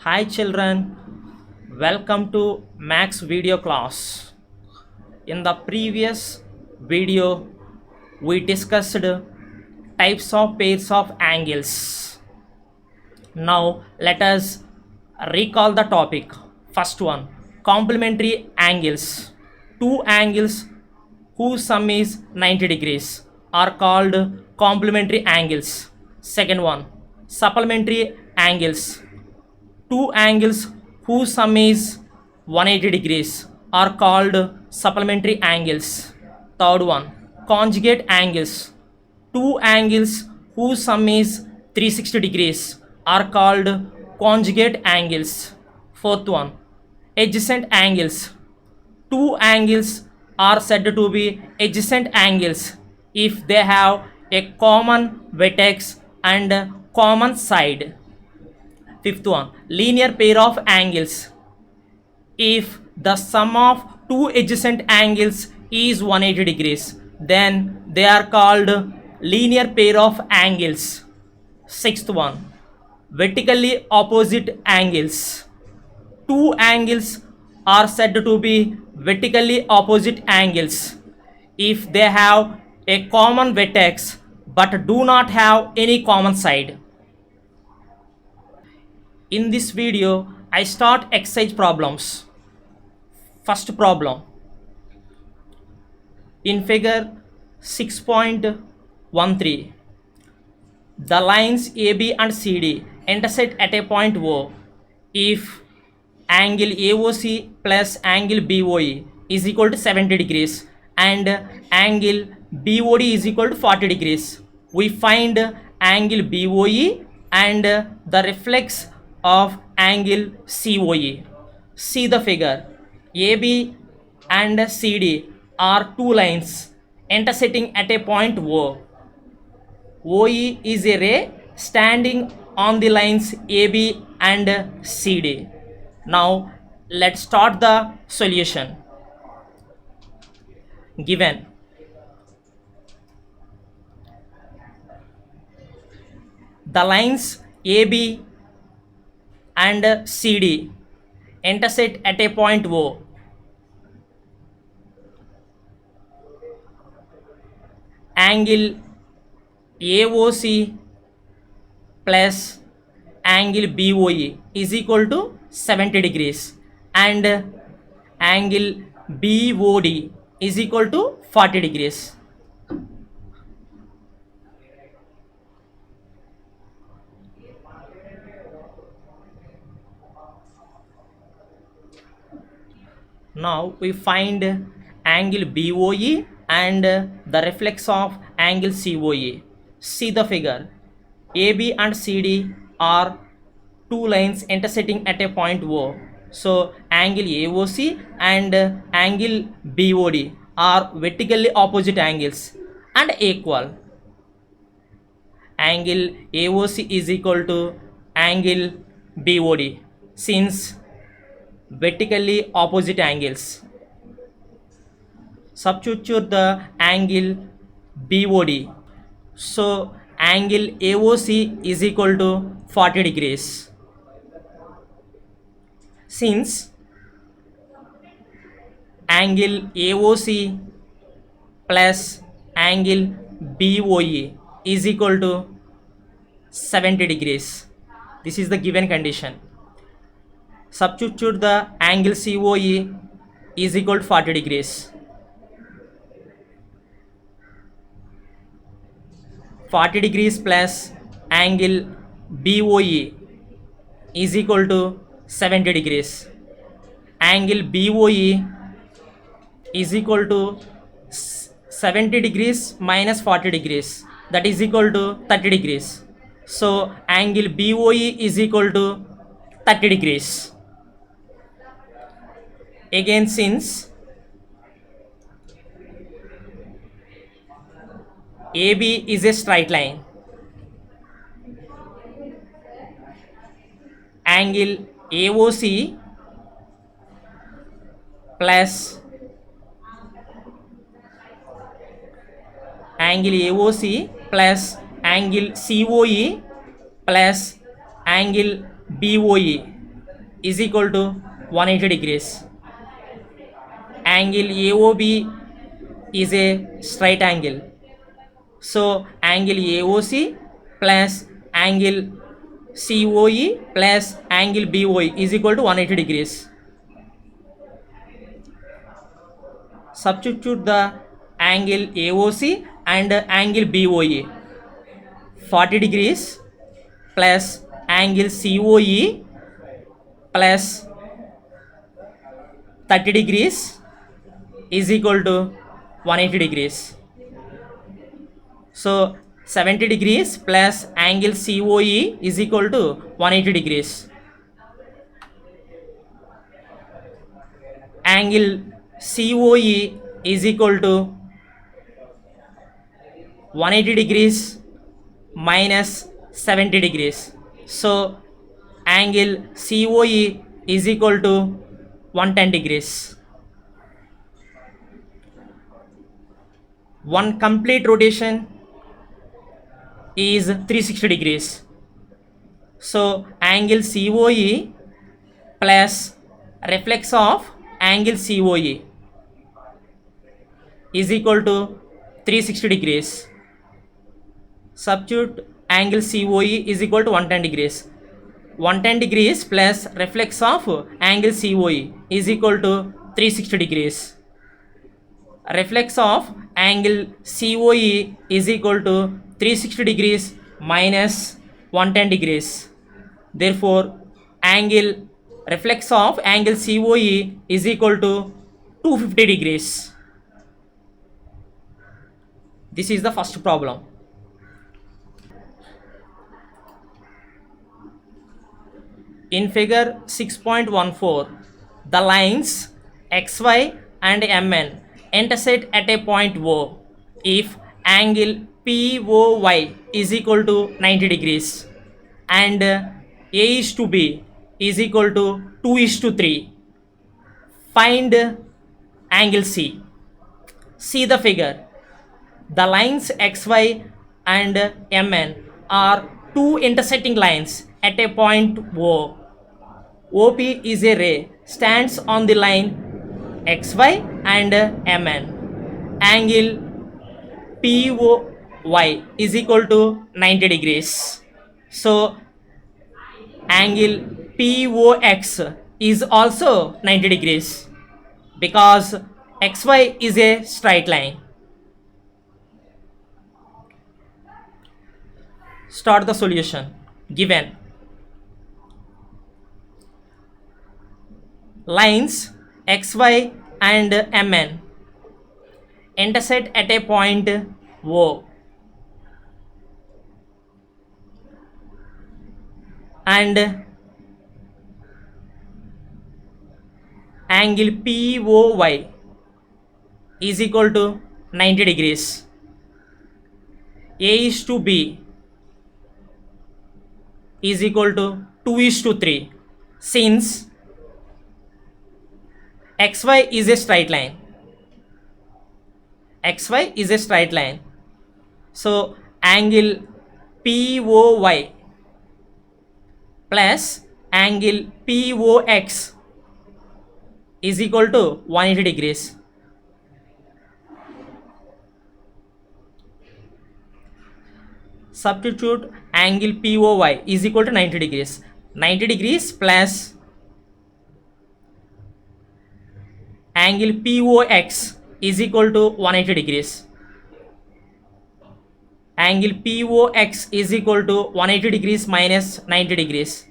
Hi children, welcome to Max video class. In the previous video, we discussed types of pairs of angles. Now let us recall the topic. First one, complementary angles. Two angles whose sum is 90 degrees are called complementary angles. Second one, supplementary angles. Two angles whose sum is 180 degrees are called supplementary angles. Third one, conjugate angles. Two angles whose sum is 360 degrees are called conjugate angles. Fourth one, adjacent angles. Two angles are said to be adjacent angles if they have a common vertex and common side. Fifth one, linear pair of angles. If the sum of two adjacent angles is 180 degrees, then they are called linear pair of angles. Sixth one, vertically opposite angles. Two angles are said to be vertically opposite angles if they have a common vertex but do not have any common side. In this video, I start exercise problems. First problem. In figure 6.13, the lines AB and CD intersect at a point O if angle AOC plus angle BOE is equal to 70 degrees and angle BOD is equal to 40 degrees. We find angle BOE and the reflex of angle COE. See the figure. AB and CD are two lines intersecting at a point O. OE is a ray standing on the lines AB and CD. Now let's start the solution. Given the lines AB and CD intersect at a point O. Angle AOC plus angle BOE is equal to 70 degrees and angle BOD is equal to 40 degrees. Now we find angle BOE and the reflex of angle COE. See the figure. AB and CD are two lines intersecting at a point O. So angle AOC and angle BOD are vertically opposite angles and equal. Angle AOC is equal to angle BOD since vertically opposite angles. Substitute the angle BOD. So angle AOC is equal to 40 degrees. Since angle AOC plus angle BOE is equal to 70 degrees. This is the given condition. Substitute the angle COE is equal to 40 degrees. 40 degrees plus angle BOE is equal to 70 degrees. Angle BOE is equal to 70 degrees minus 40 degrees, that is equal to 30 degrees. So angle BOE is equal to 30 degrees. Again, since AB is a straight line, angle AOC plus angle AOC plus angle COE plus angle BOE is equal to 180 degrees. Angle AOB is a straight angle. So angle AOC plus angle COE plus angle BOE is equal to 180 degrees. Substitute the angle AOC and angle BOE. 40 degrees plus angle COE plus 30 degrees is equal to 180 degrees. So 70 degrees plus angle COE is equal to 180 degrees. Angle COE is equal to 180 degrees minus 70 degrees. So angle COE is equal to 110 degrees. One complete rotation is 360 degrees. So angle COE plus reflex of angle COE is equal to 360 degrees. Substitute angle COE is equal to 110 degrees. 110 degrees plus reflex of angle COE is equal to 360 degrees. Reflex of angle COE is equal to 360 degrees minus 110 degrees. Therefore, reflex of angle COE is equal to 250 degrees. This is the first problem. In figure 6.14, the lines XY and MN intersect at a point O if angle POY is equal to 90 degrees and A is to B is equal to 2 is to 3. Find angle C. See the figure. The lines XY and MN are two intersecting lines at a point O. OP is a ray stands on the line XY and MN. Angle POY is equal to 90 degrees. So angle POX is also 90 degrees because XY is a straight line. Start the solution. Given lines XY and MN intersect at a point O and angle POY is equal to 90 degrees. A is to B is equal to 2 is to 3. Since XY is a straight line. XY is a straight line. So angle POY plus angle POX is equal to 180 degrees. Substitute angle POY is equal to 90 degrees. 90 degrees plus angle POX is equal to 180 degrees. Angle POX is equal to 180 degrees minus 90 degrees.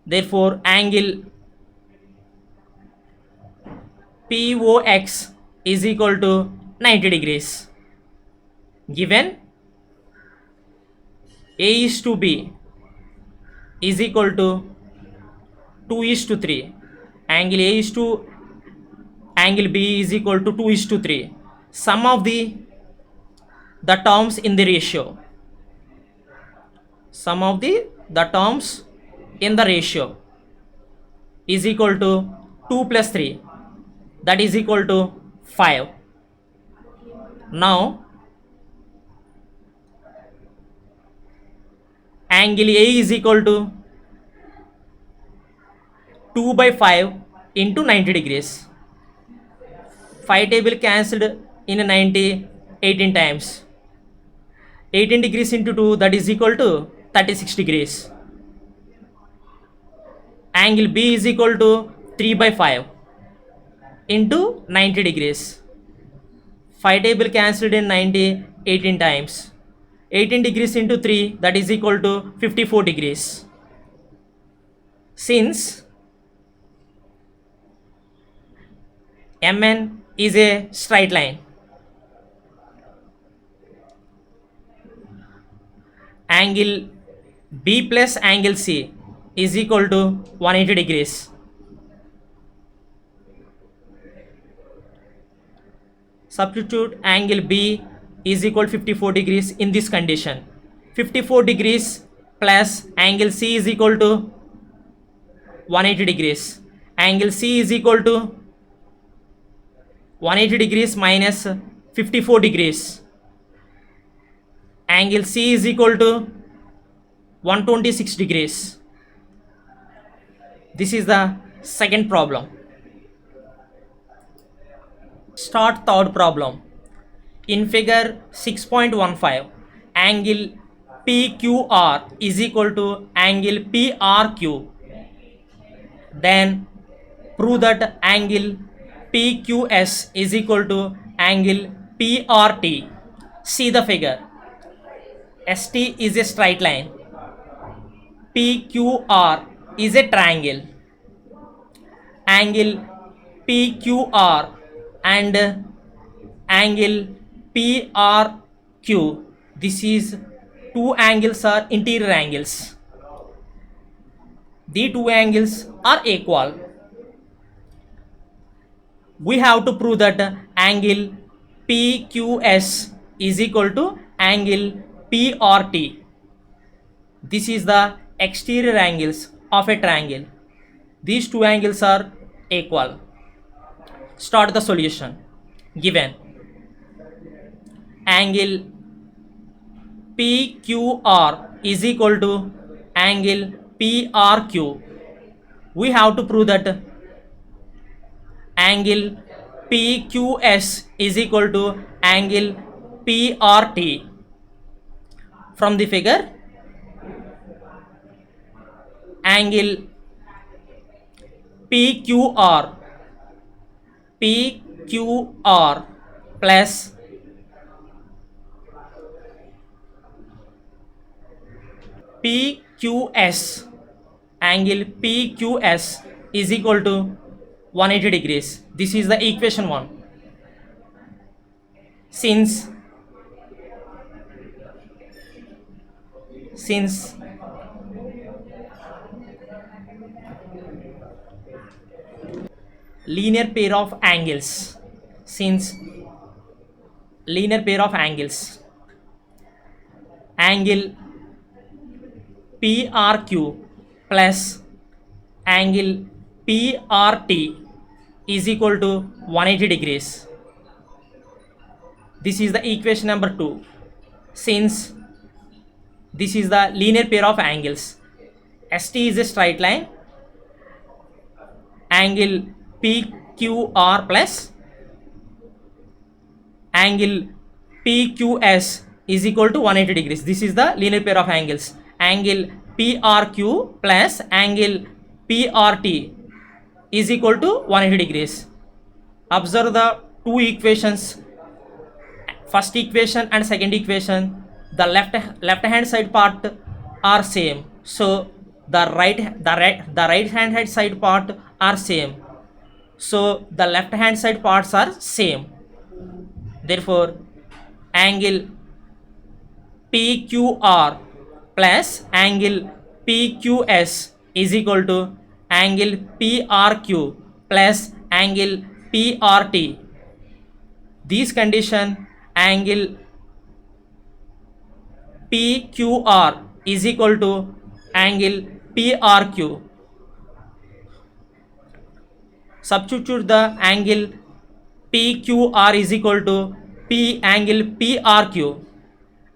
Therefore, angle POX is equal to 90 degrees. Given A is to B is equal to 2 is to 3. Angle A is to angle B is equal to 2 is to 3. Sum of the terms in the ratio. Sum of the terms in the ratio is equal to 2 plus 3, that is equal to 5. Now angle A is equal to 2 by 5 into 90 degrees. 5 table cancelled in 90 18 times. 18 degrees into 2, that is equal to 36 degrees. Angle B is equal to 3 by 5 into 90 degrees. 5 table cancelled in 90 18 times. 18 degrees into 3, that is equal to 54 degrees. Since MN is a straight line, angle B plus angle C is equal to 180 degrees. Substitute angle B is equal to 54 degrees in this condition. 54 degrees plus angle C is equal to 180 degrees. Angle C is equal to 180 degrees minus 54 degrees. Angle C is equal to 126 degrees. This is the second problem. Start third problem. In figure 6.15, angle PQR is equal to angle PRQ. Then prove that angle PQS is equal to angle PRT. See the figure. ST is a straight line. PQR is a triangle. Angle PQR and angle PRQ, this is two angles are interior angles. The two angles are equal. We have to prove that angle PQS is equal to angle PRT. This is the exterior angles of a triangle. These two angles are equal. Start the solution. Given angle PQR is equal to angle PRQ, we have to prove that angle PQS is equal to angle PRT. From the figure, angle PQR plus PQS, angle PQS is equal to 180 degrees. This is the equation 1. Since linear pair of angles, angle PRQ plus angle PRT is equal to 180 degrees. This is the equation number 2. Since this is the linear pair of angles, ST is a straight line, angle PQR plus angle PQS is equal to 180 degrees. This is the linear pair of angles. Angle PRQ plus angle PRT is equal to 180 degrees. Observe the two equations, first equation and second equation. The left hand side part are same, so the right hand side part are same, so the left hand side parts are same. Therefore angle PQR plus angle PQS is equal to angle PRQ plus angle PRT. This condition, angle PQR is equal to angle PRQ. Substitute the angle PQR is equal to angle PRQ.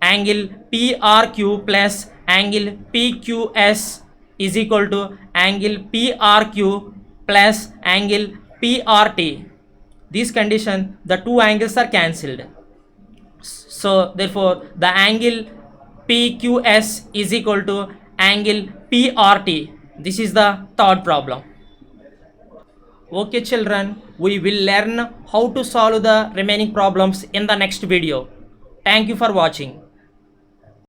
Angle PRQ plus angle PQS is equal to angle PRQ plus angle PRT. This condition, the two angles are cancelled. So therefore the angle PQS is equal to angle PRT. This is the third problem. Okay children, we will learn how to solve the remaining problems in the next video. Thank you for watching.